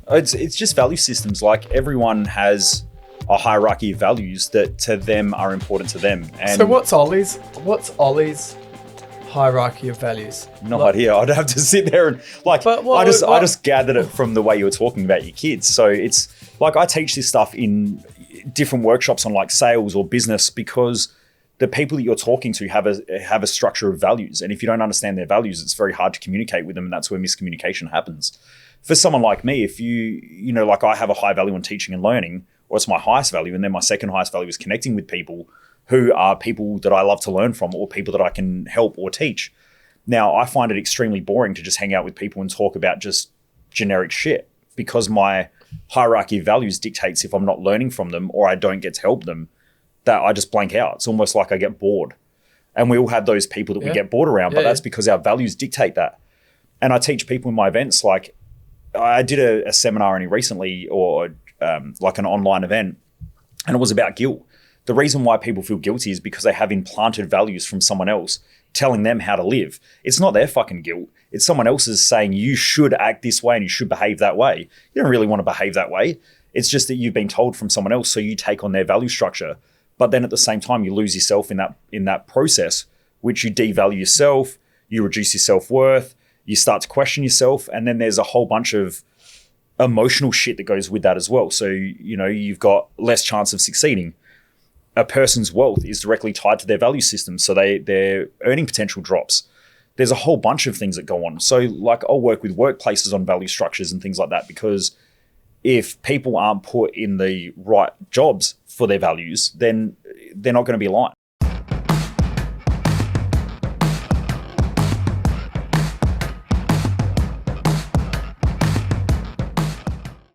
It's just value systems. Like everyone has a hierarchy of values that to them are important to them. And So what's Ollie's hierarchy of values? no idea. I'd have to sit there and I just gathered it from the way you were talking about your kids. So it's like I teach this stuff in different workshops on like sales or business because the people that you're talking to have a structure of values. And if you don't understand their values, it's very hard to communicate with them. And that's where miscommunication happens. For someone like me, if you know, like I have a high value on teaching and learning, or it's my highest value. And then my second highest value is connecting with people who are people that I love to learn from or people that I can help or teach. Now, I find it extremely boring to just hang out with people and talk about just generic shit because my hierarchy of values dictates if I'm not learning from them or I don't get to help them, that I just blank out. It's almost like I get bored. And we all have those people that we get bored around, but that's because our values dictate that. And I teach people in my events, like I did a seminar only recently or like an online event, and it was about guilt. The reason why people feel guilty is because they have implanted values from someone else telling them how to live. It's not their fucking guilt. It's someone else's saying you should act this way and you should behave that way. You don't really want to behave that way. It's just that you've been told from someone else, so you take on their value structure. But then at the same time, you lose yourself in that process, which you devalue yourself, you reduce your self-worth, you start to question yourself, and then there's a whole bunch of emotional shit that goes with that as well. So, you know, you've got less chance of succeeding. A person's wealth is directly tied to their value system, so their earning potential drops. There's a whole bunch of things that go on. So, like, I'll work with workplaces on value structures and things like that, because if people aren't put in the right jobs for their values, then they're not going to be aligned.